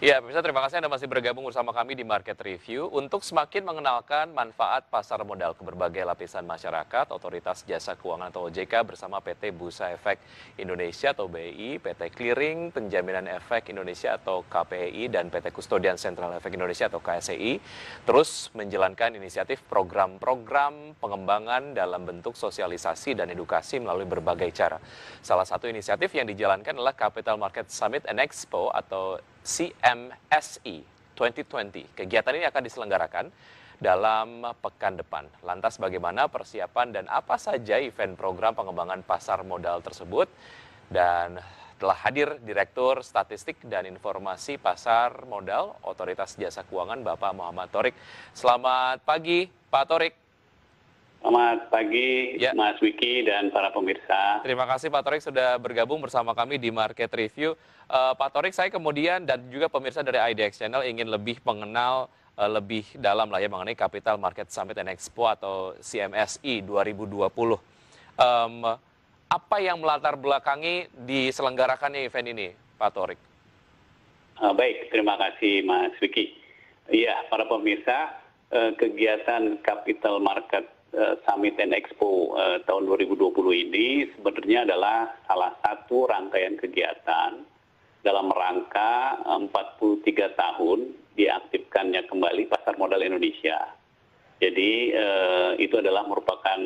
Ya, pemirsa, terima kasih Anda masih bergabung bersama kami di Market Review. Untuk semakin mengenalkan manfaat pasar modal ke berbagai lapisan masyarakat, Otoritas Jasa Keuangan atau OJK bersama PT Bursa Efek Indonesia atau BI, PT Clearing Penjaminan Efek Indonesia atau KPI, dan PT Kustodian Sentral Efek Indonesia atau KSEI, terus menjalankan inisiatif program-program pengembangan dalam bentuk sosialisasi dan edukasi melalui berbagai cara. Salah satu inisiatif yang dijalankan adalah Capital Market Summit and Expo atau CMSE 2020. Kegiatan ini akan diselenggarakan dalam pekan depan. Lantas bagaimana persiapan dan apa saja event program pengembangan pasar modal tersebut? Dan telah hadir Direktur Statistik dan Informasi Pasar Modal Otoritas Jasa Keuangan Bapak Muhammad Thorik. Selamat pagi Pak Thorik. Selamat pagi, Ya. Mas Wiki dan para pemirsa. Terima kasih Pak Thorik sudah bergabung bersama kami di Market Review. Pak Thorik, saya kemudian dan juga pemirsa dari IDX Channel ingin lebih mengenal lebih dalam lah ya mengenai Capital Market Summit and Expo atau CMSI 2020. Apa yang melatar belakangi diselenggarakannya event ini, Pak Thorik? Baik, terima kasih Mas Wiki. Iya, para pemirsa, kegiatan Capital Market Summit and Expo tahun 2020 ini sebenarnya adalah salah satu rangkaian kegiatan dalam rangka 43 tahun diaktifkannya kembali pasar modal Indonesia. Jadi itu adalah merupakan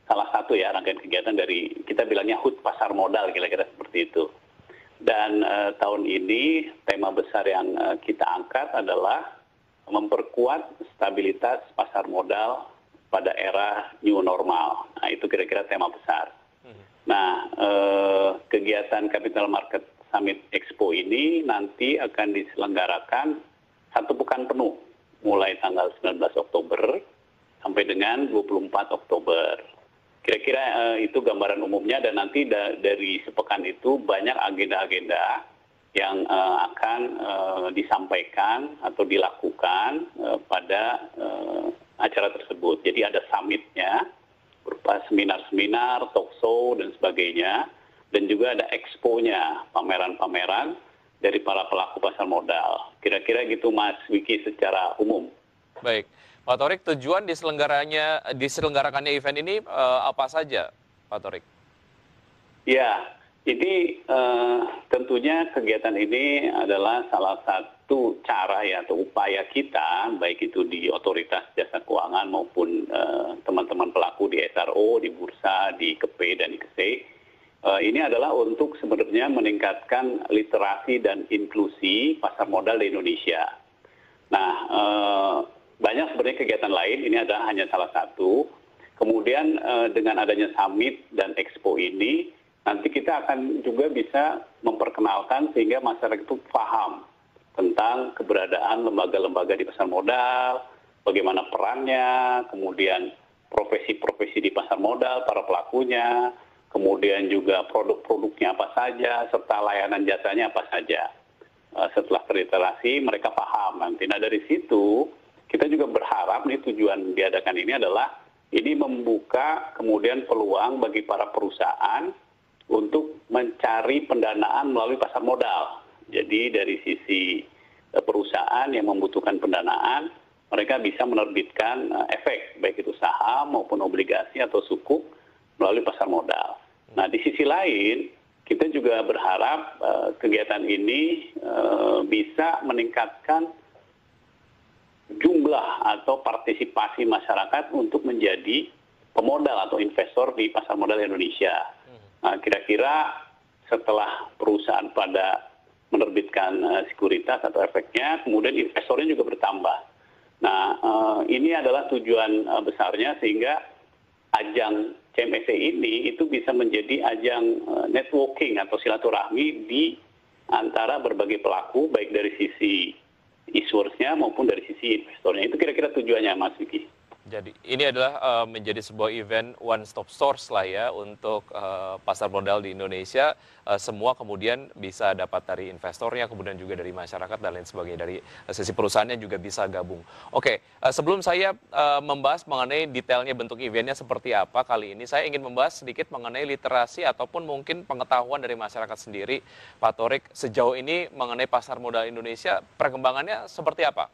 salah satu ya rangkaian kegiatan dari kita bilangnya HUT pasar modal kira-kira seperti itu. Dan tahun ini tema besar yang kita angkat adalah memperkuat stabilitas pasar modal pada era new normal. Nah, itu kira-kira tema besar. Nah, kegiatan Capital Market Summit Expo ini nanti akan diselenggarakan 1 pekan penuh, mulai tanggal 19 Oktober sampai dengan 24 Oktober. Kira-kira itu gambaran umumnya, dan nanti dari sepekan itu banyak agenda-agenda yang akan disampaikan atau dilakukan pada acara tersebut. Jadi ada summitnya, berupa seminar-seminar, talk show, dan sebagainya. Dan juga ada expo-nya, pameran-pameran dari para pelaku pasar modal. Kira-kira gitu Mas Wiki secara umum. Baik, Pak Thorik, tujuan diselenggarakannya event ini apa saja, Pak Thorik? Ya, jadi tentunya kegiatan ini adalah salah satu cara ya atau upaya kita, baik itu di Otoritas Jasa Keuangan maupun teman-teman pelaku di SRO, di Bursa, di KP dan di KSE. Ini adalah untuk sebenarnya meningkatkan literasi dan inklusi pasar modal di Indonesia. Nah, banyak sebenarnya kegiatan lain, ini adalah hanya salah satu. Kemudian dengan adanya summit dan expo ini, nanti kita akan juga bisa memperkenalkan sehingga masyarakat itu paham tentang keberadaan lembaga-lembaga di pasar modal, bagaimana perannya, kemudian profesi-profesi di pasar modal, para pelakunya, kemudian juga produk-produknya apa saja, serta layanan jasanya apa saja. Setelah terliterasi, mereka paham nanti. Nah, dari situ kita juga berharap nih tujuan diadakan ini adalah ini membuka kemudian peluang bagi para perusahaan untuk mencari pendanaan melalui pasar modal. Jadi dari sisi perusahaan yang membutuhkan pendanaan, mereka bisa menerbitkan efek, baik itu saham maupun obligasi atau sukuk melalui pasar modal. Nah, di sisi lain, kita juga berharap kegiatan ini bisa meningkatkan jumlah atau partisipasi masyarakat untuk menjadi pemodal atau investor di pasar modal Indonesia. Nah, kira-kira setelah perusahaan pada menerbitkan sekuritas atau efeknya, kemudian investornya juga bertambah. Nah, ini adalah tujuan besarnya sehingga ajang CMSE ini itu bisa menjadi ajang networking atau silaturahmi di antara berbagai pelaku, baik dari sisi issuers-nya maupun dari sisi investornya. Itu kira-kira tujuannya, Mas Vicky. Jadi ini adalah menjadi sebuah event one stop source lah ya untuk pasar modal di Indonesia. Semua kemudian bisa dapat dari investornya, kemudian juga dari masyarakat dan lain sebagainya. Dari sisi perusahaannya juga bisa gabung. Oke, sebelum saya membahas mengenai detailnya bentuk eventnya seperti apa kali ini, saya ingin membahas sedikit mengenai literasi ataupun mungkin pengetahuan dari masyarakat sendiri. Pak Torik, sejauh ini mengenai pasar modal Indonesia, perkembangannya seperti apa?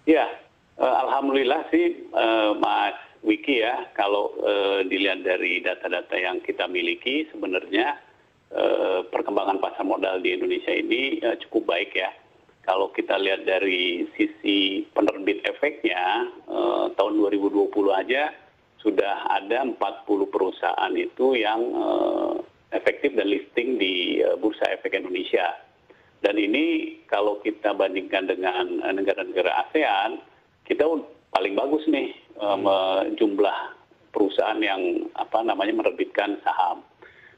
Ya, alhamdulillah sih Mas Wiki ya, kalau dilihat dari data-data yang kita miliki sebenarnya perkembangan pasar modal di Indonesia ini cukup baik ya. Kalau kita lihat dari sisi penerbit efeknya, tahun 2020 aja sudah ada 40 perusahaan itu yang efektif dan listing di Bursa Efek Indonesia. Dan ini kalau kita bandingkan dengan negara-negara ASEAN, kita paling bagus nih jumlah perusahaan yang menerbitkan saham.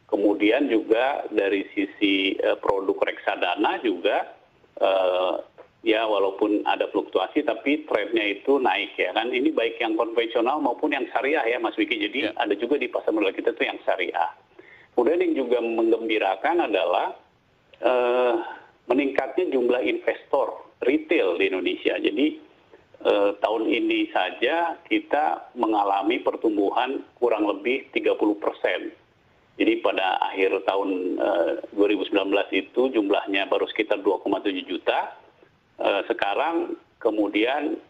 Kemudian juga dari sisi produk reksadana juga ya walaupun ada fluktuasi tapi trennya itu naik ya kan. Ini baik yang konvensional maupun yang syariah ya Mas Wiki. Jadi ada juga di pasar modal kita tuh yang syariah. Kemudian yang juga menggembirakan adalah meningkatnya jumlah investor retail di Indonesia. Jadi tahun ini saja kita mengalami pertumbuhan kurang lebih 30%. Jadi pada akhir tahun 2019 itu jumlahnya baru sekitar 2,7 juta. Sekarang kemudian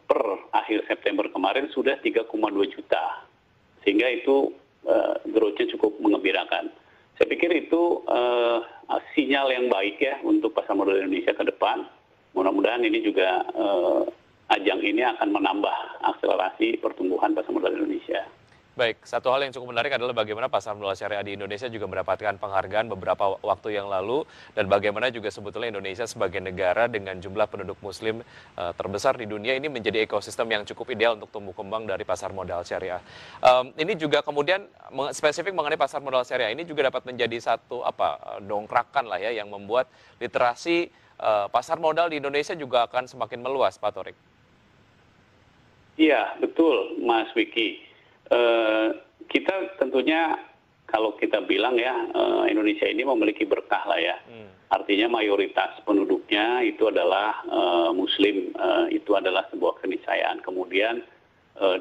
per akhir September kemarin sudah 3,2 juta. Sehingga itu growth-nya cukup mengembirakan. Saya pikir itu sinyal yang baik ya untuk pasar modal Indonesia ke depan. Mudah-mudahan ini juga ajang ini akan menambah akselerasi pertumbuhan pasar modal Indonesia. Baik, satu hal yang cukup menarik adalah bagaimana pasar modal syariah di Indonesia juga mendapatkan penghargaan beberapa waktu yang lalu, dan bagaimana juga sebetulnya Indonesia sebagai negara dengan jumlah penduduk muslim terbesar di dunia ini menjadi ekosistem yang cukup ideal untuk tumbuh kembang dari pasar modal syariah. Ini juga kemudian spesifik mengenai pasar modal syariah ini juga dapat menjadi satu dongkrakan lah ya yang membuat literasi pasar modal di Indonesia juga akan semakin meluas, Pak Torik. Iya, betul Mas Wiki. Kita tentunya kalau kita bilang ya Indonesia ini memiliki berkah lah ya. Artinya mayoritas penduduknya itu adalah Muslim, itu adalah sebuah keniscayaan. Kemudian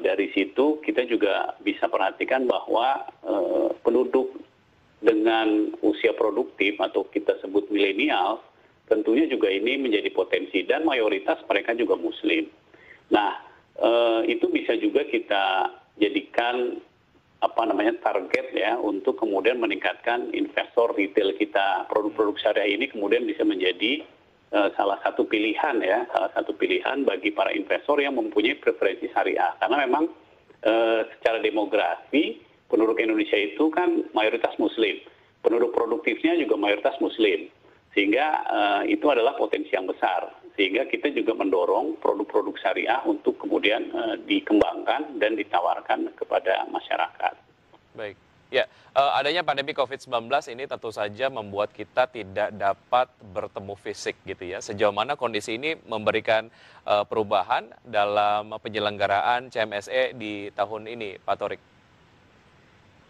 dari situ kita juga bisa perhatikan bahwa penduduk dengan usia produktif atau kita sebut milenial, tentunya juga ini menjadi potensi dan mayoritas mereka juga Muslim. Nah, itu bisa juga kita jadikan target ya untuk kemudian meningkatkan investor retail kita. Produk-produk syariah ini kemudian bisa menjadi salah satu pilihan bagi para investor yang mempunyai preferensi syariah. Karena memang secara demografi penduduk Indonesia itu kan mayoritas Muslim, penduduk produktifnya juga mayoritas Muslim, sehingga itu adalah potensi yang besar. Sehingga kita juga mendorong produk-produk syariah untuk kemudian dikembangkan dan ditawarkan kepada masyarakat. Baik, ya adanya pandemi COVID-19 ini tentu saja membuat kita tidak dapat bertemu fisik gitu ya. Sejauh mana kondisi ini memberikan perubahan dalam penyelenggaraan CMSE di tahun ini, Pak Torik?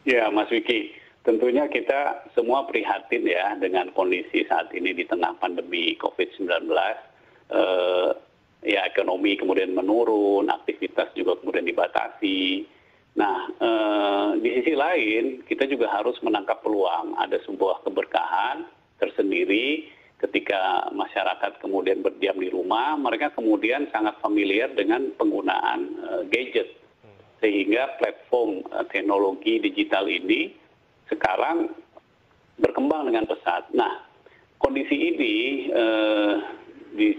Ya, Mas Wiki. Tentunya kita semua prihatin ya dengan kondisi saat ini di tengah pandemi COVID-19. Ya ekonomi kemudian menurun, aktivitas juga kemudian dibatasi. Nah, di sisi lain kita juga harus menangkap peluang. Ada sebuah keberkahan tersendiri ketika masyarakat kemudian berdiam di rumah, mereka kemudian sangat familiar dengan penggunaan gadget. Sehingga platform teknologi digital ini sekarang berkembang dengan pesat. Nah, kondisi ini di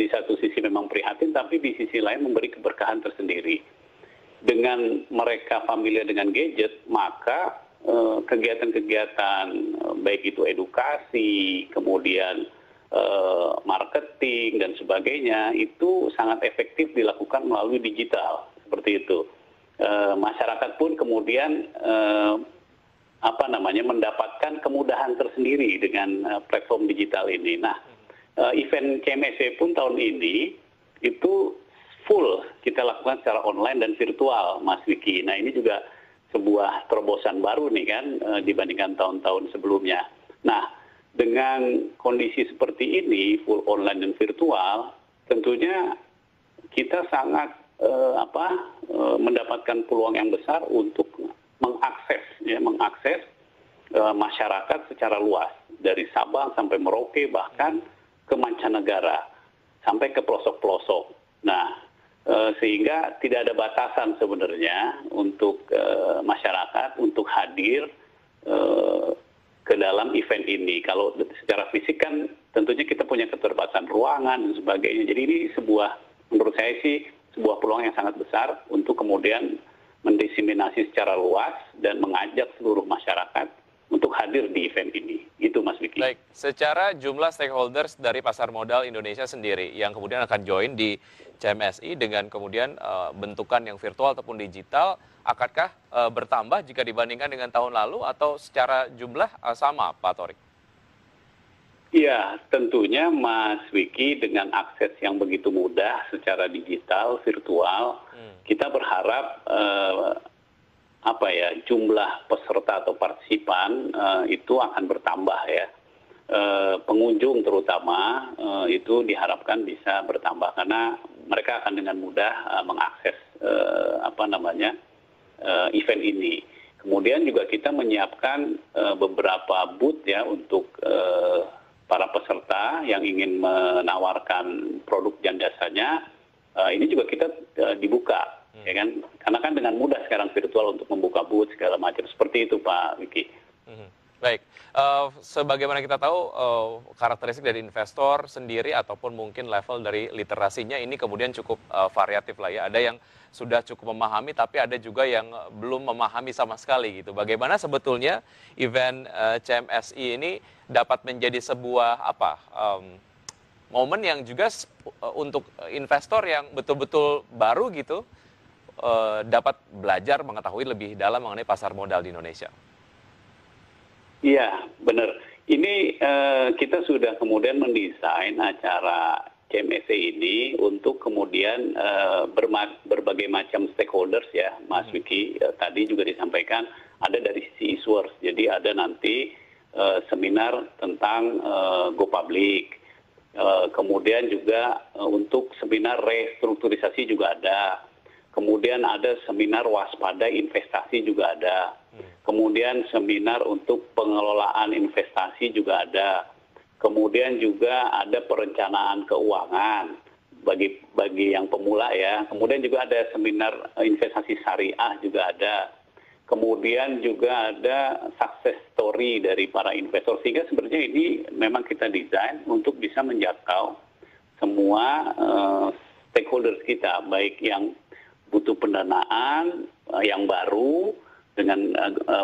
satu sisi memang prihatin, tapi di sisi lain memberi keberkahan tersendiri. Dengan mereka familiar dengan gadget, maka kegiatan-kegiatan baik itu edukasi, kemudian marketing dan sebagainya itu sangat efektif dilakukan melalui digital seperti itu. Masyarakat pun kemudian mendapatkan kemudahan tersendiri dengan platform digital ini. Nah, event CMSE pun tahun ini itu full kita lakukan secara online dan virtual, Mas Wiki. Nah, ini juga sebuah terobosan baru nih kan dibandingkan tahun-tahun sebelumnya. Nah, dengan kondisi seperti ini, full online dan virtual, tentunya kita sangat mendapatkan peluang yang besar untuk mengakses masyarakat secara luas dari Sabang sampai Merauke, bahkan ke mancanegara sampai ke pelosok-pelosok. Nah, sehingga tidak ada batasan sebenarnya untuk masyarakat untuk hadir ke dalam event ini. Kalau secara fisik kan tentunya kita punya keterbatasan ruangan dan sebagainya. Jadi ini menurut saya sih sebuah peluang yang sangat besar untuk kemudian mendiseminasi secara luas dan mengajak seluruh masyarakat untuk hadir di event ini. Itu Mas Wiki. Baik, secara jumlah stakeholders dari pasar modal Indonesia sendiri yang kemudian akan join di CMSI dengan kemudian bentukan yang virtual ataupun digital, akankah bertambah jika dibandingkan dengan tahun lalu atau secara jumlah sama, Pak Torik? Iya, tentunya Mas Wiki dengan akses yang begitu mudah secara digital, virtual, kita berharap jumlah peserta atau partisipan itu akan bertambah ya. Pengunjung terutama itu diharapkan bisa bertambah karena mereka akan dengan mudah mengakses event ini. Kemudian juga kita menyiapkan beberapa booth ya untuk para peserta yang ingin menawarkan produk dan jasanya. Ini juga kita dibuka. Ya kan? Karena kan dengan mudah sekarang virtual untuk membuka booth segala macam seperti itu Pak Wiki. Baik, sebagaimana kita tahu karakteristik dari investor sendiri ataupun mungkin level dari literasinya ini kemudian cukup variatif lah ya. Ada yang sudah cukup memahami tapi ada juga yang belum memahami sama sekali gitu. Bagaimana sebetulnya event CMSI ini dapat menjadi sebuah momen yang juga untuk investor yang betul-betul baru gitu dapat belajar mengetahui lebih dalam mengenai pasar modal di Indonesia. Iya, benar. Ini kita sudah kemudian mendesain acara CMSI ini untuk kemudian berbagai macam stakeholders ya, Mas Wiki. Tadi juga disampaikan ada dari sisi issuers. Jadi ada nanti seminar tentang go public. Kemudian juga untuk seminar restrukturisasi juga ada. Kemudian ada seminar waspada investasi juga ada. Kemudian seminar untuk pengelolaan investasi juga ada. Kemudian juga ada perencanaan keuangan bagi yang pemula ya. Kemudian juga ada seminar investasi syariah juga ada. Kemudian juga ada success story dari para investor. Sehingga sebenarnya ini memang kita desain untuk bisa menjangkau semua stakeholders kita, baik yang butuh pendanaan yang baru dengan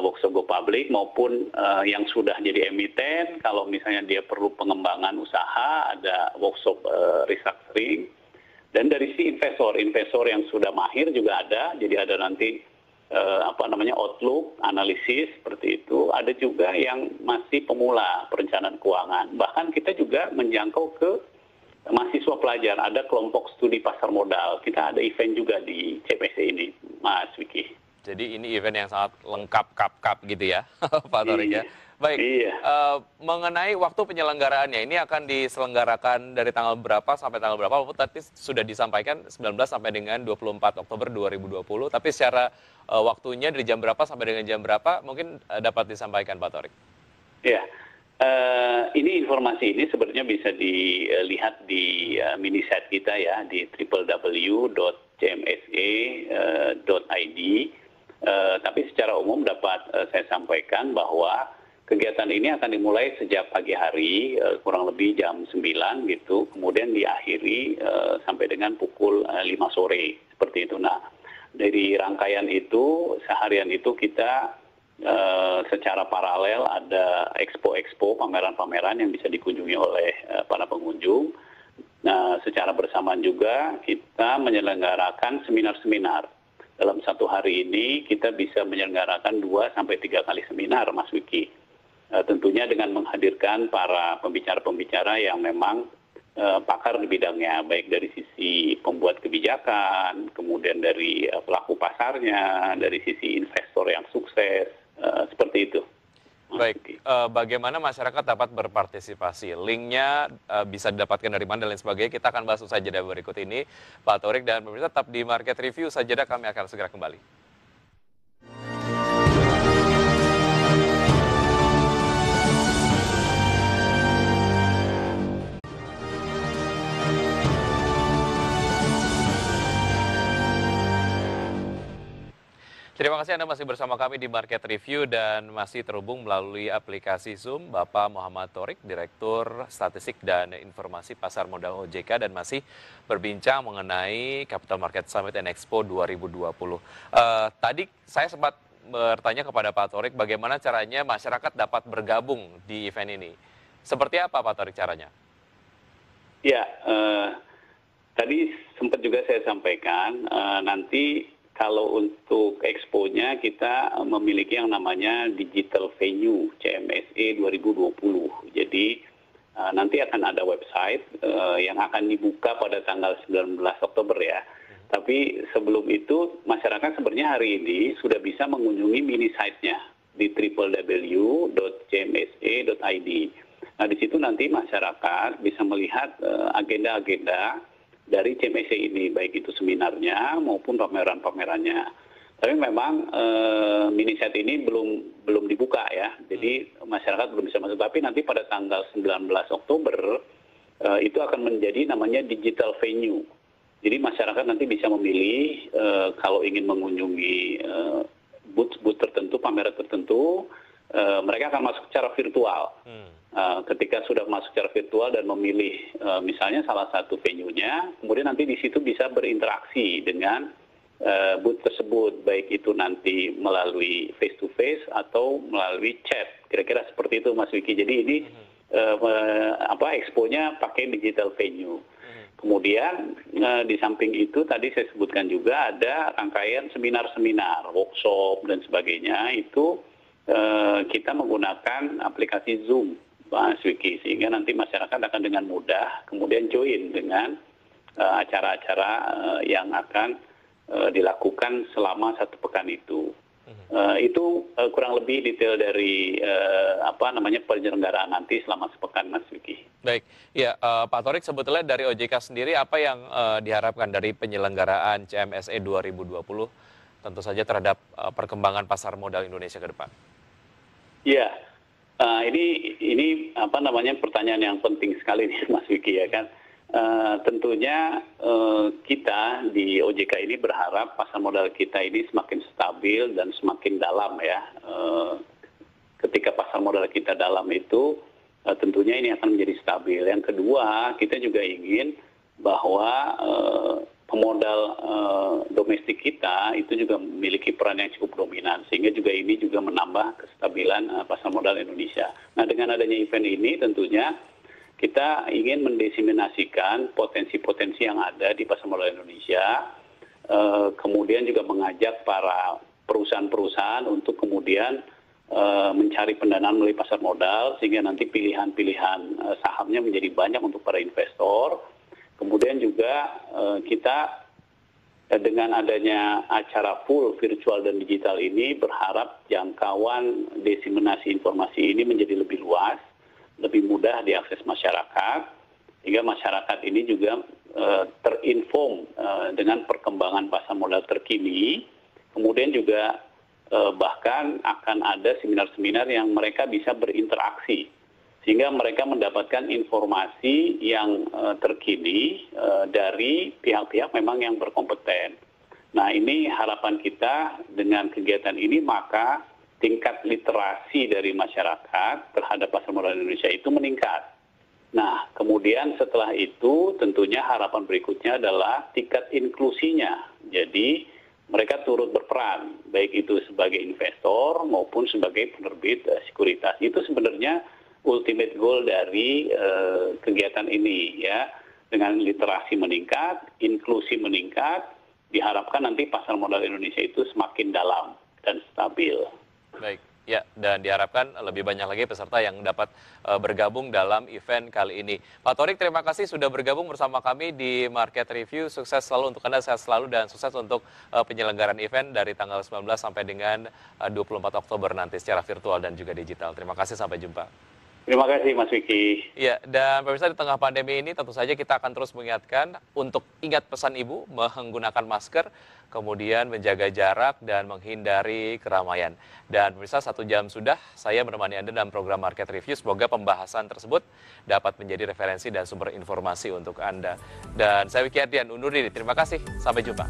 workshop go public maupun yang sudah jadi emiten. Kalau misalnya dia perlu pengembangan usaha, ada workshop restructuring. Dan dari si investor yang sudah mahir juga ada. Jadi ada nanti outlook, analisis seperti itu. Ada juga yang masih pemula perencanaan keuangan. Bahkan kita juga menjangkau ke mahasiswa pelajar, ada kelompok studi pasar modal. Kita ada event juga di CMSI ini, Mas Wiki. Jadi ini event yang sangat lengkap, kap gitu ya, Pak Torik ya. Baik, mengenai waktu penyelenggaraannya, ini akan diselenggarakan dari tanggal berapa sampai tanggal berapa? Tadi sudah disampaikan 19 sampai dengan 24 Oktober 2020, tapi secara waktunya dari jam berapa sampai dengan jam berapa, mungkin dapat disampaikan Pak Torik. Iya. Ini informasi ini sebenarnya bisa dilihat di mini site kita ya di www.cmsa.id. Tapi secara umum dapat saya sampaikan bahwa kegiatan ini akan dimulai sejak pagi hari kurang lebih jam 9 gitu, kemudian diakhiri sampai dengan pukul 5 sore seperti itu. Nah, dari rangkaian itu seharian itu kita secara paralel ada expo-expo, pameran-pameran yang bisa dikunjungi oleh para pengunjung. Nah, secara bersamaan juga kita menyelenggarakan seminar-seminar. Dalam satu hari ini kita bisa menyelenggarakan 2 sampai 3 kali seminar, Mas Wiki. Tentunya dengan menghadirkan para pembicara-pembicara yang memang pakar di bidangnya, baik dari sisi pembuat kebijakan, kemudian dari pelaku pasarnya, dari sisi investor yang sukses, seperti itu. Baik, bagaimana masyarakat dapat berpartisipasi? Linknya bisa didapatkan dari mana dan lain sebagainya. Kita akan bahas usai jeda berikut ini. Pak Torik dan pemirsa tetap di Market Review. Usai jeda kami akan segera kembali. Terima kasih Anda masih bersama kami di Market Review dan masih terhubung melalui aplikasi Zoom Bapak Muhammad Torik, Direktur Statistik dan Informasi Pasar Modal OJK, dan masih berbincang mengenai Capital Market Summit and Expo 2020. Tadi saya sempat bertanya kepada Pak Torik bagaimana caranya masyarakat dapat bergabung di event ini. Seperti apa Pak Torik caranya? Ya, tadi sempat juga saya sampaikan, nanti kalau untuk expo-nya kita memiliki yang namanya Digital Venue CMSE 2020. Jadi nanti akan ada website yang akan dibuka pada tanggal 19 Oktober ya. Tapi sebelum itu masyarakat sebenarnya hari ini sudah bisa mengunjungi mini site-nya di www.cmse.id. Nah di situ nanti masyarakat bisa melihat agenda-agenda dari CMSE ini, baik itu seminarnya maupun pameran-pamerannya. Tapi memang mini set ini belum dibuka ya, jadi masyarakat belum bisa masuk. Tapi nanti pada tanggal 19 Oktober itu akan menjadi namanya digital venue. Jadi masyarakat nanti bisa memilih kalau ingin mengunjungi booth tertentu, pameran tertentu, mereka akan masuk secara virtual. Ketika sudah masuk secara virtual dan memilih misalnya salah satu venue-nya, kemudian nanti di situ bisa berinteraksi dengan booth tersebut, baik itu nanti melalui face to face atau melalui chat. Kira-kira seperti itu Mas Wiki. Jadi ini expo-nya pakai digital venue. Kemudian di samping itu tadi saya sebutkan juga ada rangkaian seminar-seminar, workshop dan sebagainya. Itu kita menggunakan aplikasi Zoom, Mas Wiki, sehingga nanti masyarakat akan dengan mudah kemudian join dengan acara-acara yang akan dilakukan selama 1 pekan itu. Itu kurang lebih detail dari penyelenggaraan nanti selama sepekan, Mas Wiki. Baik, ya Pak Torik, sebetulnya dari OJK sendiri apa yang diharapkan dari penyelenggaraan CMSE 2020 tentu saja terhadap perkembangan pasar modal Indonesia ke depan? Ya, ini pertanyaan yang penting sekali nih Mas Wiki ya kan. Tentunya kita di OJK ini berharap pasar modal kita ini semakin stabil dan semakin dalam ya. Ketika pasar modal kita dalam itu tentunya ini akan menjadi stabil. Yang kedua, kita juga ingin bahwa pemodal domestik kita itu juga memiliki peran yang cukup dominan, sehingga juga ini juga menambah kestabilan pasar modal Indonesia. Nah, dengan adanya event ini tentunya kita ingin mendiseminasikan potensi-potensi yang ada di pasar modal Indonesia, kemudian juga mengajak para perusahaan-perusahaan untuk kemudian mencari pendanaan melalui pasar modal, sehingga nanti pilihan-pilihan sahamnya menjadi banyak untuk para investor. Kemudian juga kita dengan adanya acara full virtual dan digital ini berharap jangkauan diseminasi informasi ini menjadi lebih luas, lebih mudah diakses masyarakat, sehingga masyarakat ini juga terinform dengan perkembangan pasar modal terkini. Kemudian juga bahkan akan ada seminar-seminar yang mereka bisa berinteraksi, sehingga mereka mendapatkan informasi yang terkini dari pihak-pihak memang yang berkompeten. Nah, ini harapan kita dengan kegiatan ini, maka tingkat literasi dari masyarakat terhadap pasar modal Indonesia itu meningkat. Nah, kemudian setelah itu tentunya harapan berikutnya adalah tingkat inklusinya. Jadi mereka turut berperan, baik itu sebagai investor maupun sebagai penerbit sekuritas. Itu sebenarnya ultimate goal dari kegiatan ini ya. Dengan literasi meningkat, inklusi meningkat, diharapkan nanti pasar modal Indonesia itu semakin dalam dan stabil. Baik, ya dan diharapkan lebih banyak lagi peserta yang dapat bergabung dalam event kali ini. Pak Torik, terima kasih sudah bergabung bersama kami di Market Review. Sukses selalu untuk Anda, sehat selalu, dan sukses untuk penyelenggaraan event dari tanggal 19 sampai dengan 24 Oktober nanti secara virtual dan juga digital. Terima kasih, sampai jumpa. Terima kasih Mas Vicky. Ya, dan pemirsa, di tengah pandemi ini tentu saja kita akan terus mengingatkan untuk ingat pesan Ibu, menggunakan masker, kemudian menjaga jarak dan menghindari keramaian. Dan pemirsa, 1 jam sudah saya menemani Anda dalam program Market Review. Semoga pembahasan tersebut dapat menjadi referensi dan sumber informasi untuk Anda. Dan saya Vicky Ardian undur diri. Terima kasih. Sampai jumpa.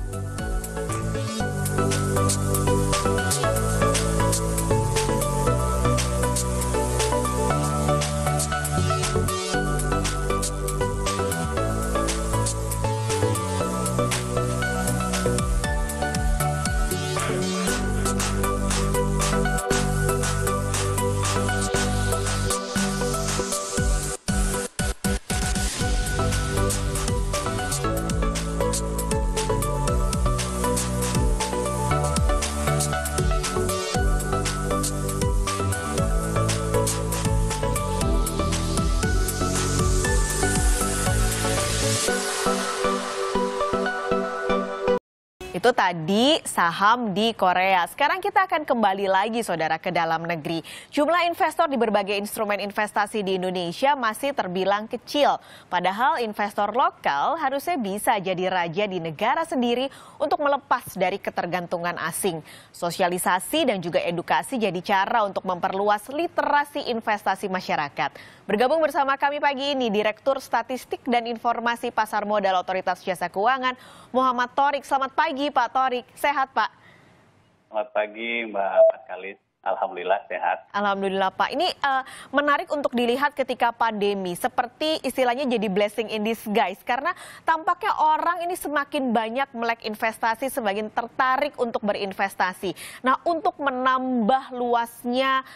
Itu tadi saham di Korea. Sekarang kita akan kembali lagi, saudara, ke dalam negeri. Jumlah investor di berbagai instrumen investasi di Indonesia masih terbilang kecil. Padahal investor lokal harusnya bisa jadi raja di negara sendiri untuk melepas dari ketergantungan asing. Sosialisasi dan juga edukasi jadi cara untuk memperluas literasi investasi masyarakat. Bergabung bersama kami pagi ini Direktur Statistik dan Informasi Pasar Modal Otoritas Jasa Keuangan, Muhammad Torik. Selamat pagi Pak Torik, sehat Pak? Selamat pagi Mbak Paskalis, alhamdulillah sehat. Alhamdulillah Pak. Ini menarik untuk dilihat ketika pandemi, seperti istilahnya jadi blessing in disguise. Karena tampaknya orang ini semakin banyak melek investasi, semakin tertarik untuk berinvestasi. Nah, untuk menambah luasnya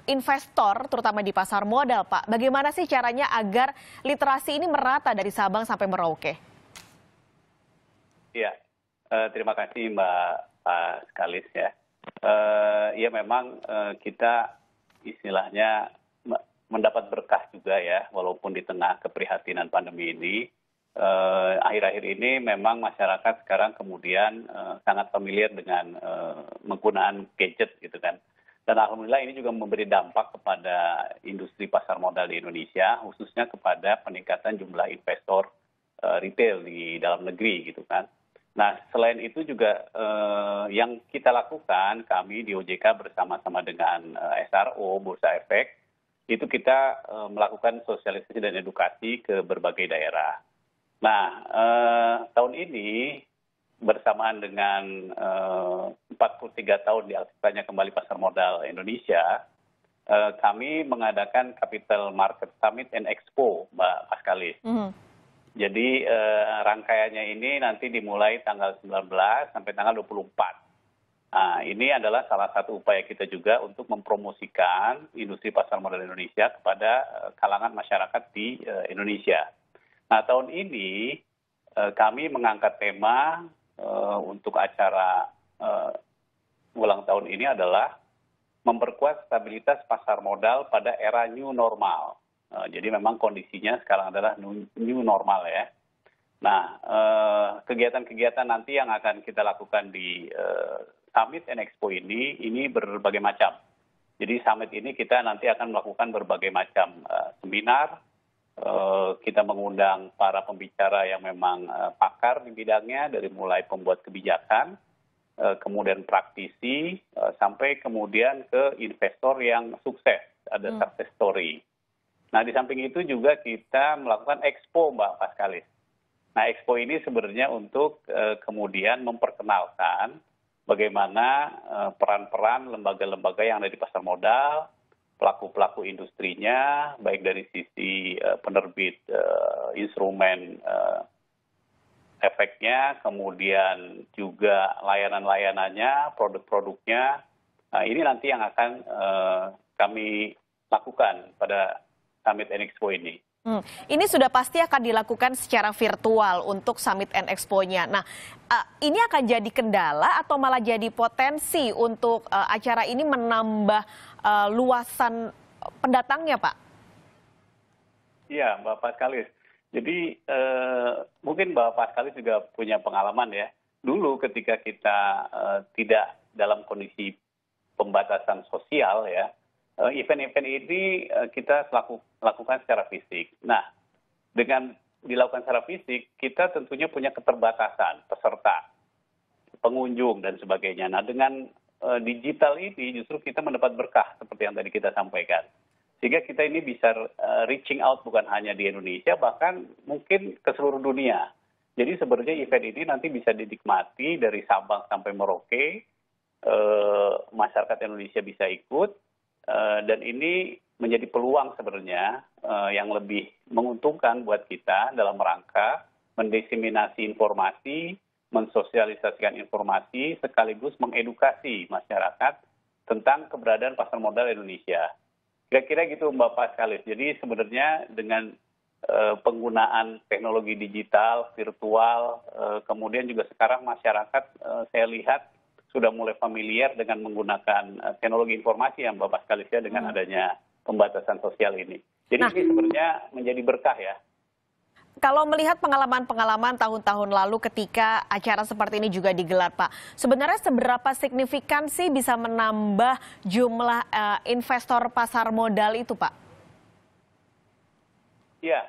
investor, terutama di pasar modal, Pak, bagaimana sih caranya agar literasi ini merata dari Sabang sampai Merauke? Iya, terima kasih Mbak Paskalis ya. Ya memang kita istilahnya mendapat berkah juga ya, walaupun di tengah keprihatinan pandemi ini. Akhir-akhir ini memang masyarakat sekarang kemudian sangat familiar dengan menggunakan gadget gitu kan. Dan alhamdulillah ini juga memberi dampak kepada industri pasar modal di Indonesia, khususnya kepada peningkatan jumlah investor retail di dalam negeri gitu kan. Nah, selain itu juga yang kita lakukan, kami di OJK bersama-sama dengan SRO, Bursa Efek, itu kita melakukan sosialisasi dan edukasi ke berbagai daerah. Nah, tahun ini bersamaan dengan 43 tahun diaktifkannya kembali pasar modal Indonesia, kami mengadakan Capital Market Summit and Expo, Mbak Paskalis. Jadi rangkaiannya ini nanti dimulai tanggal 19 sampai tanggal 24. Nah, ini adalah salah satu upaya kita juga untuk mempromosikan industri pasar modal Indonesia kepada kalangan masyarakat di Indonesia. Nah, tahun ini kami mengangkat tema untuk acara ulang tahun ini adalah memperkuat stabilitas pasar modal pada era new normal. Jadi memang kondisinya sekarang adalah new normal ya. Nah, kegiatan-kegiatan nanti yang akan kita lakukan di Summit and Expo ini berbagai macam. Jadi Summit ini kita nanti akan melakukan berbagai macam seminar. Kita mengundang para pembicara yang memang pakar di bidangnya, dari mulai pembuat kebijakan, kemudian praktisi, sampai kemudian ke investor yang sukses, ada success story. Nah, di samping itu juga kita melakukan expo, Mbak Paskalis. Nah, expo ini sebenarnya untuk kemudian memperkenalkan bagaimana peran-peran lembaga-lembaga yang ada di pasar modal, pelaku-pelaku industrinya, baik dari sisi penerbit instrumen efeknya, kemudian juga layanan-layanannya, produk-produknya. Nah, ini nanti yang akan kami lakukan pada Summit and Expo ini. Ini sudah pasti akan dilakukan secara virtual untuk Summit and Expo-nya. Nah, ini akan jadi kendala atau malah jadi potensi untuk acara ini menambah luasan pendatangnya, Pak? Iya, Mbak Paskalis. Jadi mungkin Mbak Paskalis juga punya pengalaman ya. Dulu ketika kita tidak dalam kondisi pembatasan sosial ya, event-event ini kita lakukan secara fisik. Nah, dengan dilakukan secara fisik, kita tentunya punya keterbatasan peserta, pengunjung, dan sebagainya. Nah, dengan digital ini justru kita mendapat berkah seperti yang tadi kita sampaikan. Sehingga kita ini bisa reaching out bukan hanya di Indonesia, bahkan mungkin ke seluruh dunia. Jadi sebenarnya event ini nanti bisa dinikmati dari Sabang sampai Merauke, masyarakat Indonesia bisa ikut, dan ini menjadi peluang sebenarnya yang lebih menguntungkan buat kita dalam rangka mendiseminasi informasi, mensosialisasikan informasi, sekaligus mengedukasi masyarakat tentang keberadaan pasar modal Indonesia. Kira-kira gitu Mbak Paskalis. Jadi sebenarnya dengan penggunaan teknologi digital, virtual, kemudian juga sekarang masyarakat saya lihat sudah mulai familiar dengan menggunakan teknologi informasi yang Mbak Paskalis ya dengan adanya pembatasan sosial ini. Jadi ini sebenarnya menjadi berkah ya. Kalau melihat pengalaman-pengalaman tahun-tahun lalu ketika acara seperti ini juga digelar, Pak, sebenarnya seberapa signifikan sih bisa menambah jumlah investor pasar modal itu, Pak? Ya,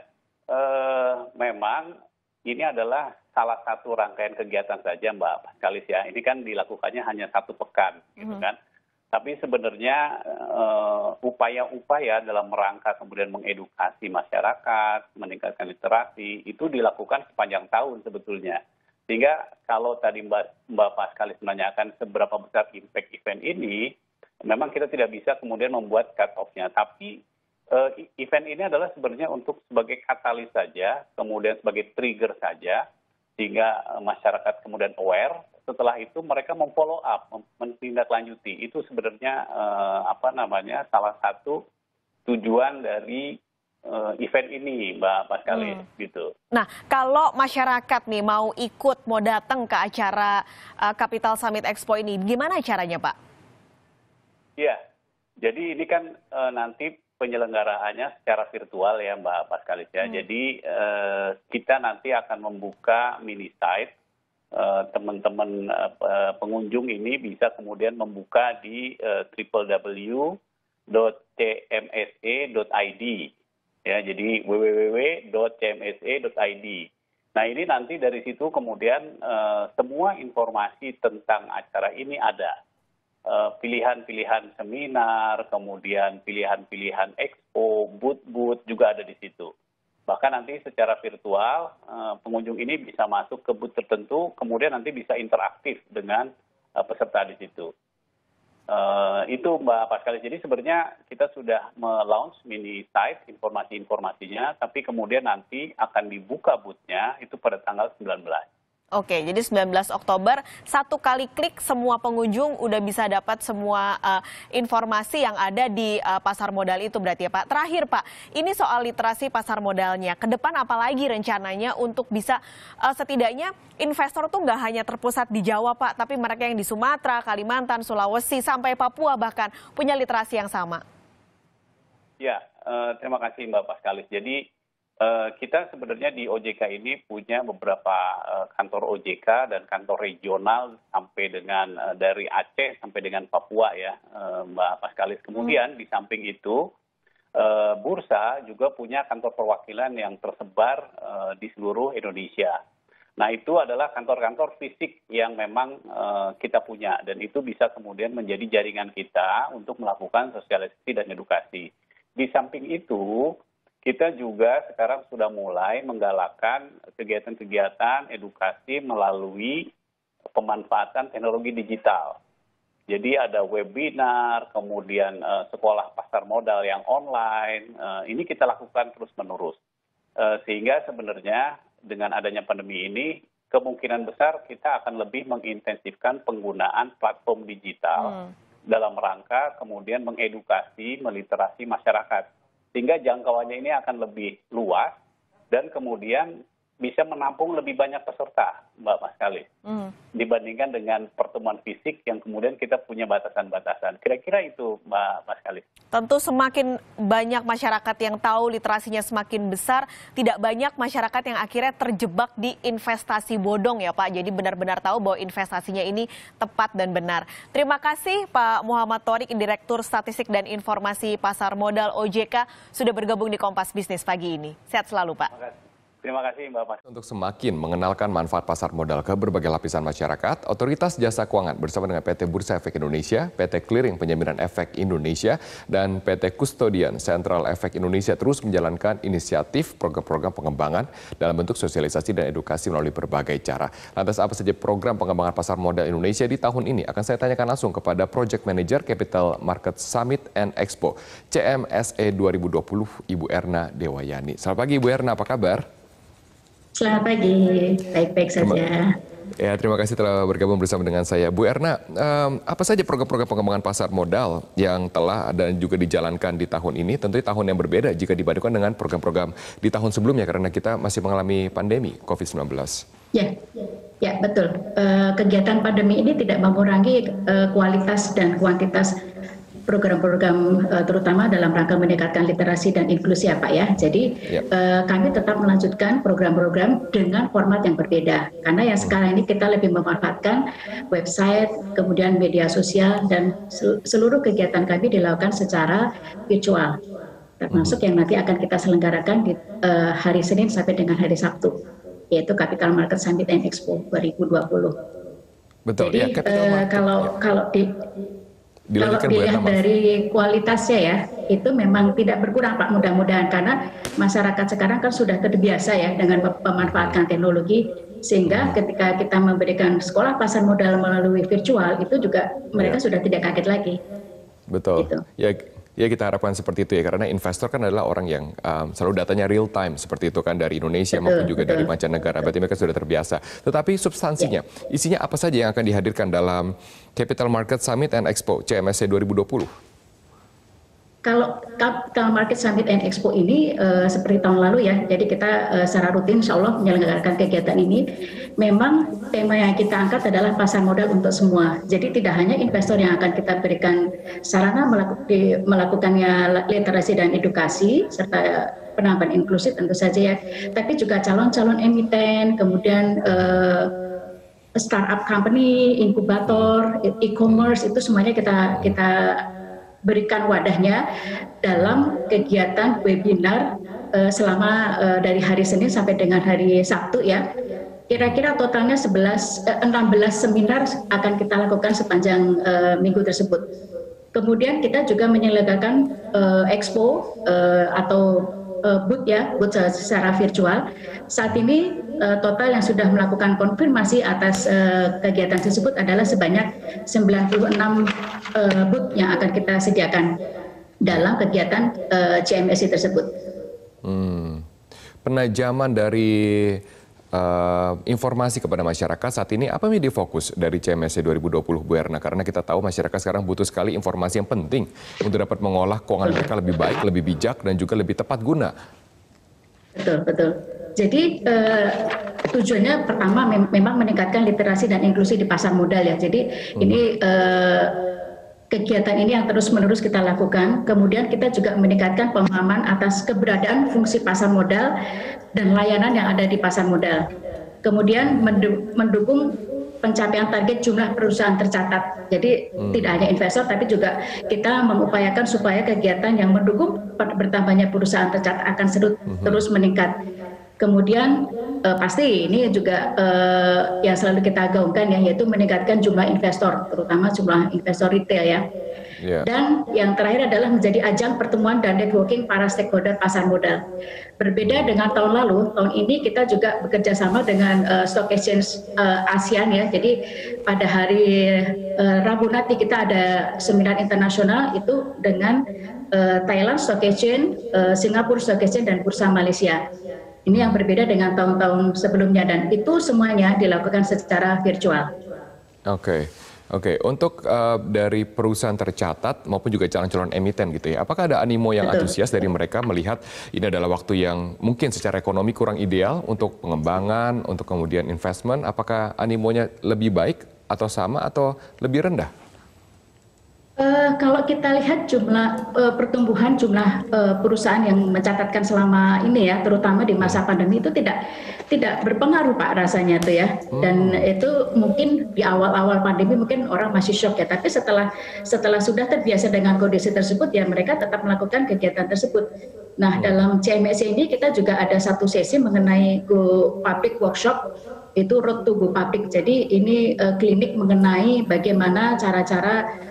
memang ini adalah salah satu rangkaian kegiatan saja, Mbak Paskalis ya. Ini kan dilakukannya hanya 1 pekan, gitu kan. Tapi sebenarnya upaya-upaya dalam rangka kemudian mengedukasi masyarakat, meningkatkan literasi, itu dilakukan sepanjang tahun sebetulnya. Sehingga kalau tadi Mbak Paskalis menanyakan seberapa besar impact event ini, memang kita tidak bisa kemudian membuat cut-off-nya. Tapi event ini adalah sebenarnya untuk sebagai katalis saja, kemudian sebagai trigger saja, sehingga masyarakat kemudian aware. Setelah itu mereka memfollow up, menindaklanjuti. Itu sebenarnya salah satu tujuan dari event ini, Mbak Paskalis, gitu. Nah, kalau masyarakat nih mau ikut, mau datang ke acara Capital Summit Expo ini, gimana caranya, Pak? Iya, jadi ini kan nanti penyelenggaraannya secara virtual ya, Mbak Paskalis ya. Jadi kita nanti akan membuka mini site. Teman-teman pengunjung ini bisa kemudian membuka di www.cmse.id ya, jadi www.cmse.id. Nah, ini nanti dari situ kemudian semua informasi tentang acara ini ada, pilihan-pilihan seminar, kemudian pilihan-pilihan expo, booth-booth juga ada di situ. Bahkan nanti secara virtual pengunjung ini bisa masuk ke booth tertentu, kemudian nanti bisa interaktif dengan peserta di situ. Itu Mbak Paskalis. Jadi sebenarnya kita sudah me-launch mini site informasi-informasinya, tapi kemudian nanti akan dibuka booth-nya itu pada tanggal 19. Oke, jadi 19 Oktober, 1 kali klik semua pengunjung udah bisa dapat semua informasi yang ada di pasar modal itu berarti ya Pak. Terakhir Pak, ini soal literasi pasar modalnya. Ke depan apalagi rencananya untuk bisa setidaknya investor tuh nggak hanya terpusat di Jawa Pak, tapi mereka yang di Sumatera, Kalimantan, Sulawesi, sampai Papua bahkan punya literasi yang sama. Ya, terima kasih Mbak Paskalis. Jadi kita sebenarnya di OJK ini punya beberapa kantor OJK dan kantor regional sampai dengan dari Aceh sampai dengan Papua ya, Mbak Paskalis. Kemudian di samping itu Bursa juga punya kantor perwakilan yang tersebar di seluruh Indonesia. Nah, itu adalah kantor-kantor fisik yang memang kita punya, dan itu bisa kemudian menjadi jaringan kita untuk melakukan sosialisasi dan edukasi. Di samping itu, kita juga sekarang sudah mulai menggalakkan kegiatan-kegiatan edukasi melalui pemanfaatan teknologi digital. Jadi ada webinar, kemudian sekolah pasar modal yang online, ini kita lakukan terus-menerus. Sehingga sebenarnya dengan adanya pandemi ini, kemungkinan besar kita akan lebih mengintensifkan penggunaan platform digital dalam rangka kemudian mengedukasi, meliterasi masyarakat. sehingga jangkauannya ini akan lebih luas dan kemudian bisa menampung lebih banyak peserta, Mbak Mas Kali, dibandingkan dengan pertemuan fisik yang kemudian kita punya batasan-batasan. Kira-kira itu, Mbak Mas Kali. Tentu semakin banyak masyarakat yang tahu, literasinya semakin besar, tidak banyak masyarakat yang akhirnya terjebak di investasi bodong ya Pak. Jadi benar-benar tahu bahwa investasinya ini tepat dan benar. Terima kasih Pak Muhammad Thorik, Direktur Statistik dan Informasi Pasar Modal OJK, sudah bergabung di Kompas Bisnis pagi ini. Sehat selalu Pak. Terima kasih Mbak Mas. Untuk semakin mengenalkan manfaat pasar modal ke berbagai lapisan masyarakat, Otoritas Jasa Keuangan bersama dengan PT Bursa Efek Indonesia, PT Clearing Penjaminan Efek Indonesia, dan PT Custodian Central Efek Indonesia terus menjalankan inisiatif program-program pengembangan dalam bentuk sosialisasi dan edukasi melalui berbagai cara. Lantas apa saja program pengembangan pasar modal Indonesia di tahun ini? Akan saya tanyakan langsung kepada Project Manager Capital Market Summit and Expo CMSE 2020, Ibu Erna Dewayani. Selamat pagi Ibu Erna, apa kabar? Selamat pagi, baik-baik saja. Ya, terima kasih telah bergabung bersama dengan saya. Bu Erna, apa saja program-program pengembangan pasar modal yang telah dan juga dijalankan di tahun ini? Tentunya tahun yang berbeda jika dibandingkan dengan program-program di tahun sebelumnya karena kita masih mengalami pandemi COVID-19. Ya, betul. Kegiatan pandemi ini tidak mengurangi kualitas dan kuantitas program-program terutama dalam rangka meningkatkan literasi dan inklusi ya Pak ya. Jadi kami tetap melanjutkan program-program dengan format yang berbeda. Karena yang sekarang ini kita lebih memanfaatkan website, kemudian media sosial, dan seluruh kegiatan kami dilakukan secara virtual. Termasuk yang nanti akan kita selenggarakan di hari Senin sampai dengan hari Sabtu, yaitu Capital Market Summit and Expo 2020. Betul. Jadi ya, kalau dilihat dari kualitasnya ya, itu memang tidak berkurang Pak, mudah-mudahan, karena masyarakat sekarang kan sudah terbiasa ya dengan memanfaatkan teknologi, sehingga ketika kita memberikan sekolah pasar modal melalui virtual itu juga mereka sudah tidak kaget lagi. Betul. Gitu. Ya kita harapkan seperti itu ya, karena investor kan adalah orang yang selalu datanya real time seperti itu kan, dari Indonesia maupun juga dari mancanegara. Berarti mereka sudah terbiasa. Tetapi substansinya, isinya apa saja yang akan dihadirkan dalam Capital Market Summit and Expo CMSE 2020? Kalau Capital Market Summit and Expo ini seperti tahun lalu ya, jadi kita secara rutin insya Allah menyelenggarakan kegiatan ini. Memang tema yang kita angkat adalah pasar modal untuk semua. Jadi tidak hanya investor yang akan kita berikan sarana melakukannya literasi dan edukasi, serta penambahan inklusif tentu saja ya, tapi juga calon-calon emiten, kemudian startup company, inkubator, e-commerce, itu semuanya kita berikan wadahnya dalam kegiatan webinar selama dari hari Senin sampai dengan hari Sabtu ya. Kira-kira totalnya 16 seminar akan kita lakukan sepanjang minggu tersebut. Kemudian kita juga menyelenggarakan expo atau booth secara virtual. Saat ini total yang sudah melakukan konfirmasi atas kegiatan tersebut adalah sebanyak 96 booth yang akan kita sediakan dalam kegiatan CMSI tersebut. Penajaman dari informasi kepada masyarakat saat ini apa menjadi fokus dari CMSE 2020 Bu Erna? Karena kita tahu masyarakat sekarang butuh sekali informasi yang penting untuk dapat mengolah keuangan mereka lebih baik, lebih bijak, dan juga lebih tepat guna. Betul. Jadi tujuannya pertama memang meningkatkan literasi dan inklusi di pasar modal ya. Jadi ini kegiatan ini yang terus-menerus kita lakukan. Kemudian kita juga meningkatkan pemahaman atas keberadaan fungsi pasar modal dan layanan yang ada di pasar modal. Kemudian mendukung pencapaian target jumlah perusahaan tercatat. Jadi tidak hanya investor, tapi juga kita mengupayakan supaya kegiatan yang mendukung bertambahnya perusahaan tercatat akan terus meningkat. Kemudian pasti ini juga yang selalu kita gaungkan ya, yaitu meningkatkan jumlah investor, terutama jumlah investor retail ya. Dan yang terakhir adalah menjadi ajang pertemuan dan networking para stakeholder pasar modal. Berbeda dengan tahun lalu, tahun ini kita juga bekerja sama dengan Stock Exchange ASEAN ya. Jadi pada hari Rabu nanti kita ada seminar internasional itu dengan Thailand Stock Exchange, Singapura Stock Exchange, dan Bursa Malaysia. Ini yang berbeda dengan tahun-tahun sebelumnya, dan itu semuanya dilakukan secara virtual. Oke. Oke, untuk dari perusahaan tercatat maupun juga calon-calon emiten gitu ya, apakah ada animo yang Betul. antusias dari mereka melihat ini adalah waktu yang mungkin secara ekonomi kurang ideal untuk pengembangan, untuk kemudian investment, apakah animonya lebih baik atau sama atau lebih rendah? Kalau kita lihat jumlah pertumbuhan jumlah perusahaan yang mencatatkan selama ini ya, terutama di masa pandemi itu tidak berpengaruh Pak rasanya tuh ya. Dan itu mungkin di awal-awal pandemi mungkin orang masih shock ya, tapi setelah sudah terbiasa dengan kondisi tersebut ya mereka tetap melakukan kegiatan tersebut. Nah, dalam CMSC ini kita juga ada satu sesi mengenai Go Public Workshop, itu Road to Go Public. Jadi ini klinik mengenai bagaimana cara-cara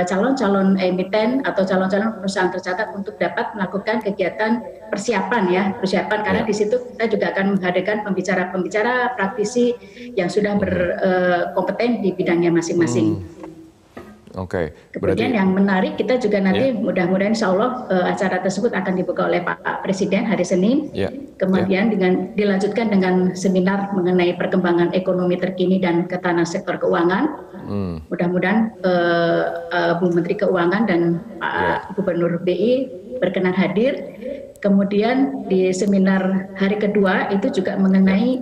calon-calon emiten atau calon-calon perusahaan tercatat untuk dapat melakukan kegiatan persiapan karena di situ kita juga akan menghadirkan pembicara-pembicara praktisi yang sudah berkompeten di bidangnya masing-masing. Oke. Kemudian yang menarik kita juga nanti mudah-mudahan insya Allah acara tersebut akan dibuka oleh Pak Presiden hari Senin. Kemudian dilanjutkan dengan seminar mengenai perkembangan ekonomi terkini dan ketahanan sektor keuangan. Mudah-mudahan Bu Menteri Keuangan dan Pak Gubernur BI berkenan hadir. Kemudian di seminar hari kedua itu juga mengenai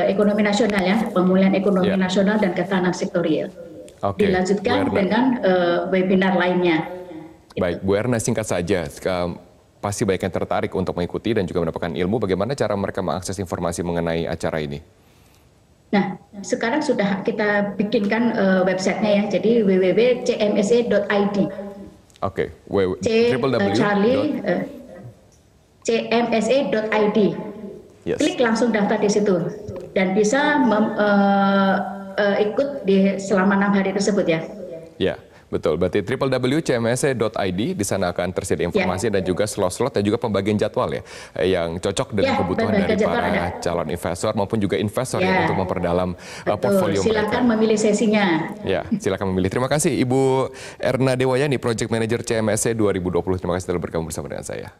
ekonomi nasional ya, pemulihan ekonomi nasional dan ketahanan sektorial. Dilanjutkan dengan webinar lainnya. Baik, Bu Erna, singkat saja, pasti banyak yang tertarik untuk mengikuti dan juga mendapatkan ilmu. Bagaimana cara mereka mengakses informasi mengenai acara ini? Nah, sekarang sudah kita bikinkan websitenya ya, jadi www.cmsa.id. Oke, cmsa.id. Klik langsung daftar di situ dan bisa ikut di selama 6 hari tersebut ya. Ya, betul. Berarti www.cmsa.id, di sana akan tersedia informasi dan juga slot-slot dan juga pembagian jadwal ya, yang cocok dengan kebutuhan dari para calon investor maupun juga investor yang untuk memperdalam portfolio mereka. Silakan memilih sesinya. Ya, silakan memilih. Terima kasih Ibu Erna Dewayani, Project Manager CMSC 2020. Terima kasih telah bergabung bersama dengan saya.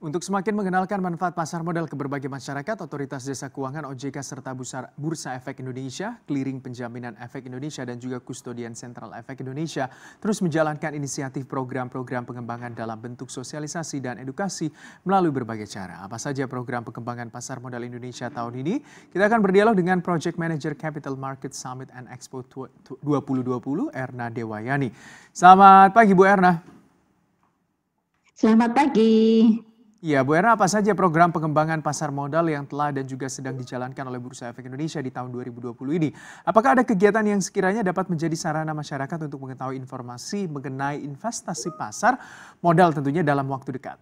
Untuk semakin mengenalkan manfaat pasar modal ke berbagai masyarakat, Otoritas Jasa Keuangan OJK serta Bursa Efek Indonesia, Clearing Penjaminan Efek Indonesia dan juga Kustodian Sentral Efek Indonesia terus menjalankan inisiatif program-program pengembangan dalam bentuk sosialisasi dan edukasi melalui berbagai cara. Apa saja program pengembangan pasar modal Indonesia tahun ini? Kita akan berdialog dengan Project Manager Capital Market Summit and Expo 2020, Erna Dewayani. Selamat pagi Bu Erna. Selamat pagi. Ya, Bu Erna, apa saja program pengembangan pasar modal yang telah dan juga sedang dijalankan oleh Bursa Efek Indonesia di tahun 2020 ini? Apakah ada kegiatan yang sekiranya dapat menjadi sarana masyarakat untuk mengetahui informasi mengenai investasi pasar modal tentunya dalam waktu dekat?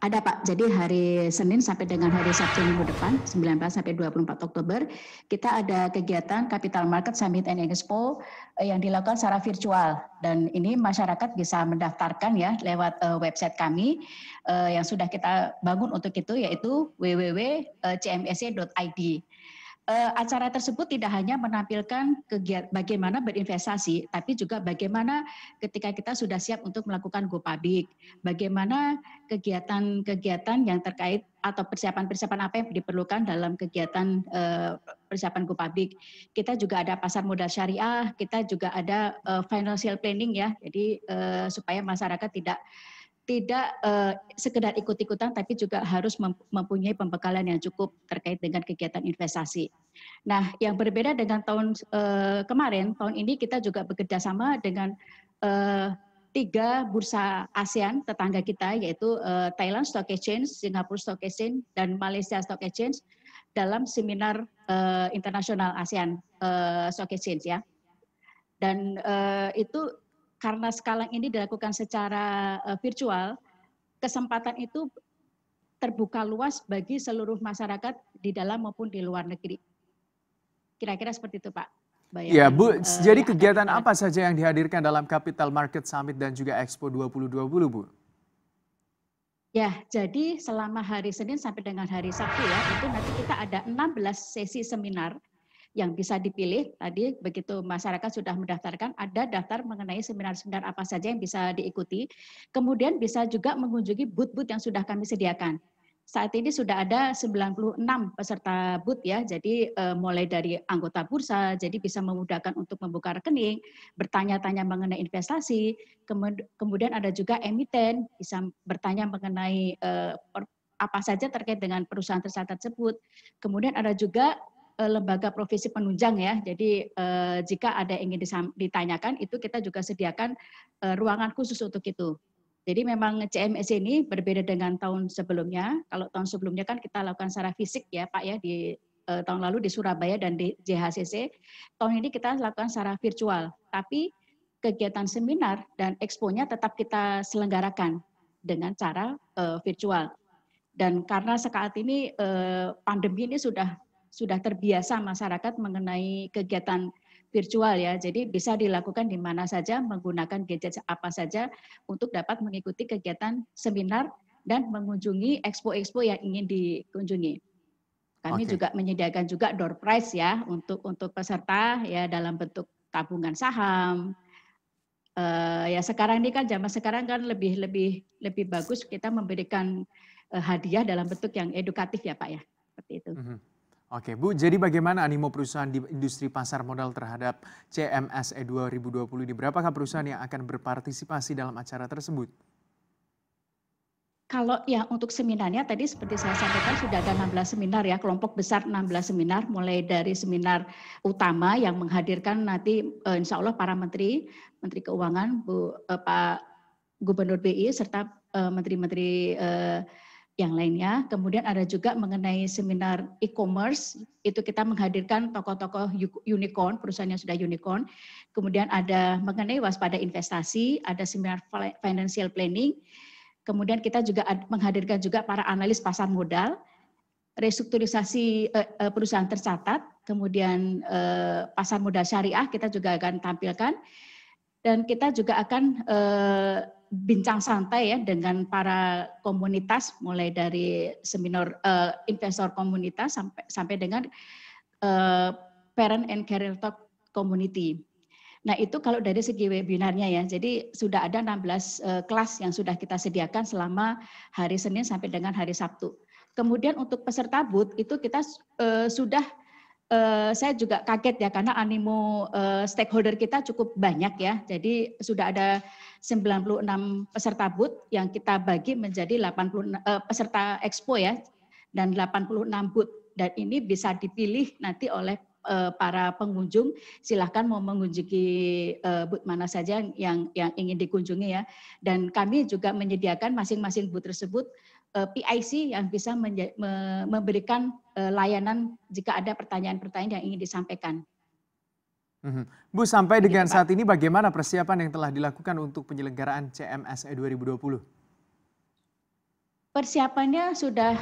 Ada Pak, jadi hari Senin sampai dengan hari Sabtu minggu depan, 19 sampai 24 Oktober, kita ada kegiatan Capital Market Summit and Expo yang dilakukan secara virtual. Dan ini masyarakat bisa mendaftarkan ya lewat website kami yang sudah kita bangun untuk itu, yaitu www.cmsa.id. Acara tersebut tidak hanya menampilkan bagaimana berinvestasi, tapi juga bagaimana ketika kita sudah siap untuk melakukan go public, bagaimana kegiatan-kegiatan yang terkait atau persiapan-persiapan apa yang diperlukan dalam kegiatan persiapan go public. Kita juga ada pasar modal syariah, kita juga ada financial planning ya, jadi supaya masyarakat tidak sekedar ikut-ikutan, tapi juga harus mempunyai pembekalan yang cukup terkait dengan kegiatan investasi. Nah, yang berbeda dengan tahun kemarin, tahun ini kita juga bekerjasama dengan 3 bursa ASEAN tetangga kita, yaitu Thailand Stock Exchange, Singapore Stock Exchange, dan Malaysia Stock Exchange dalam seminar internasional ASEAN Stock Exchange ya. Dan itu karena sekarang ini dilakukan secara virtual, kesempatan itu terbuka luas bagi seluruh masyarakat di dalam maupun di luar negeri. Kira-kira seperti itu Pak. Ya Bu, jadi kegiatan apa saja yang dihadirkan dalam Capital Market Summit dan juga Expo 2020 Bu? Ya, jadi selama hari Senin sampai dengan hari Sabtu ya, itu nanti kita ada 16 sesi seminar yang bisa dipilih. Tadi begitu masyarakat sudah mendaftarkan, ada daftar mengenai seminar-seminar apa saja yang bisa diikuti. Kemudian bisa juga mengunjungi booth-booth yang sudah kami sediakan. saat ini sudah ada 96 peserta booth ya, jadi mulai dari anggota bursa, jadi bisa memudahkan untuk membuka rekening, bertanya-tanya mengenai investasi, kemudian ada juga emiten, bisa bertanya mengenai apa saja terkait dengan perusahaan tersebut. Kemudian ada juga lembaga profesi penunjang ya, jadi jika ada yang ingin ditanyakan, itu kita juga sediakan ruangan khusus untuk itu. Jadi memang CMS ini berbeda dengan tahun sebelumnya. Kalau tahun sebelumnya kan kita lakukan secara fisik ya Pak ya, di tahun lalu di Surabaya dan di JHCC. Tahun ini kita lakukan secara virtual. Tapi kegiatan seminar dan expo-nya tetap kita selenggarakan dengan cara virtual. Dan karena saat ini pandemi ini sudah terbiasa masyarakat mengenai kegiatan virtual ya, jadi bisa dilakukan di mana saja menggunakan gadget apa saja untuk dapat mengikuti kegiatan seminar dan mengunjungi expo-expo yang ingin dikunjungi. Kami juga menyediakan juga door prize ya untuk peserta ya dalam bentuk tabungan saham. Ya sekarang ini kan zaman sekarang kan lebih bagus kita memberikan hadiah dalam bentuk yang edukatif ya Pak ya, seperti itu. Oke Bu, jadi bagaimana animo perusahaan di industri pasar modal terhadap CMSE 2020 ini? Berapakah perusahaan yang akan berpartisipasi dalam acara tersebut? Kalau yang untuk seminarnya tadi seperti saya sampaikan sudah ada 16 seminar ya, kelompok besar 16 seminar, mulai dari seminar utama yang menghadirkan nanti insya Allah para menteri keuangan, Pak Gubernur BI serta menteri-menteri yang lainnya. Kemudian ada juga mengenai seminar e-commerce, itu kita menghadirkan tokoh-tokoh unicorn, perusahaan yang sudah unicorn. Kemudian ada mengenai waspada investasi, ada seminar financial planning. Kemudian kita juga menghadirkan juga para analis pasar modal, restrukturisasi perusahaan tercatat, kemudian pasar modal syariah kita juga akan tampilkan. Dan kita juga akan bincang santai ya dengan para komunitas, mulai dari seminar investor komunitas sampai dengan parent and career talk community. Nah itu kalau dari segi webinarnya ya, jadi sudah ada 16 kelas yang sudah kita sediakan selama hari Senin sampai dengan hari Sabtu. Kemudian untuk peserta booth itu kita sudah saya juga kaget ya karena animo stakeholder kita cukup banyak ya. Jadi sudah ada 96 peserta booth yang kita bagi menjadi 80 peserta expo ya dan 86 booth, dan ini bisa dipilih nanti oleh para pengunjung. Silahkan mau mengunjungi booth mana saja yang ingin dikunjungi ya. Dan kami juga menyediakan masing-masing booth tersebut PIC yang bisa memberikan layanan jika ada pertanyaan-pertanyaan yang ingin disampaikan. Bu, sampai dengan saat ini bagaimana persiapan yang telah dilakukan untuk penyelenggaraan CMSE 2020? Persiapannya sudah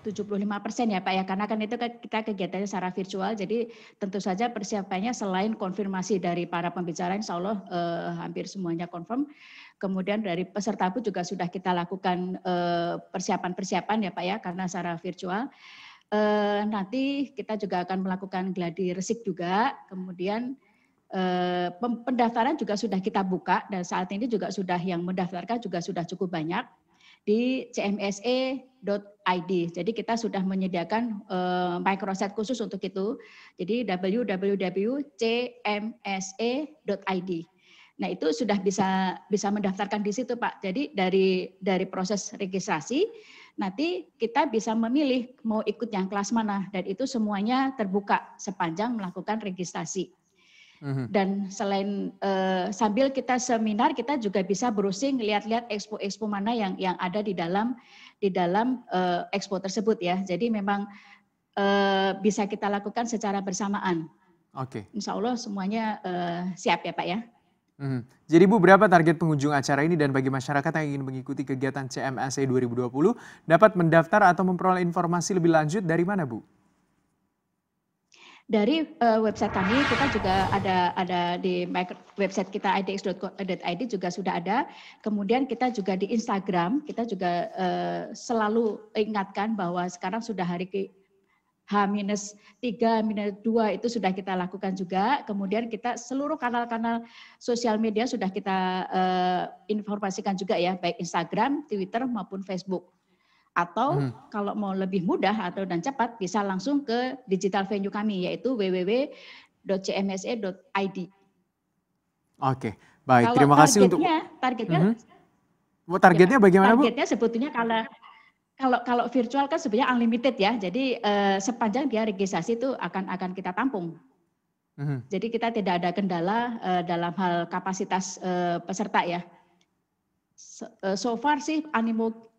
75% ya Pak ya, karena kan itu kita kegiatannya secara virtual, jadi tentu saja persiapannya selain konfirmasi dari para pembicara, insya Allah hampir semuanya confirm. Kemudian dari peserta pun juga sudah kita lakukan persiapan-persiapan ya Pak ya, karena secara virtual. Nanti kita juga akan melakukan gladi resik juga, kemudian pendaftaran juga sudah kita buka dan saat ini juga sudah yang mendaftarkan juga sudah cukup banyak di cmse.id. Jadi kita sudah menyediakan microsite khusus untuk itu. Jadi www.cmse.id. Nah itu sudah bisa mendaftarkan di situ Pak. Jadi dari proses registrasi nanti kita bisa memilih mau ikut yang kelas mana dan itu semuanya terbuka sepanjang melakukan registrasi. Dan selain sambil kita seminar kita juga bisa browsing lihat-lihat expo mana yang ada di dalam expo tersebut ya. Jadi memang bisa kita lakukan secara bersamaan. Oke. Insya Allah semuanya siap ya Pak ya. Jadi Bu, berapa target pengunjung acara ini dan bagi masyarakat yang ingin mengikuti kegiatan CMSE 2020 dapat mendaftar atau memperoleh informasi lebih lanjut dari mana Bu? Dari website kami, kita juga ada di website kita idx.id juga sudah ada. Kemudian kita juga di Instagram, kita juga selalu ingatkan bahwa sekarang sudah hari H-3, H-2 itu sudah kita lakukan juga. Kemudian kita seluruh kanal-kanal sosial media sudah kita informasikan juga ya, baik Instagram, Twitter maupun Facebook. Atau kalau mau lebih mudah atau dan cepat bisa langsung ke digital venue kami yaitu www.cmse.id. Oke, baik. Kalau Terima kasih untuk targetnya bagaimana, Bu? Targetnya sebetulnya kalau virtual kan sebenarnya unlimited ya. Jadi sepanjang dia registrasi itu akan kita tampung. Jadi kita tidak ada kendala dalam hal kapasitas peserta ya. So far sih animo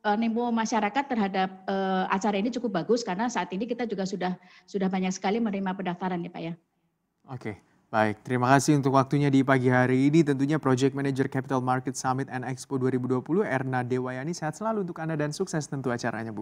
masyarakat terhadap acara ini cukup bagus karena saat ini kita juga sudah banyak sekali menerima pendaftaran ya Pak ya. Oke, baik. Terima kasih untuk waktunya di pagi hari ini. Tentunya Project Manager Capital Market Summit and Expo 2020 Erna Dewayani. Sehat selalu untuk Anda dan sukses tentu acaranya, Bu.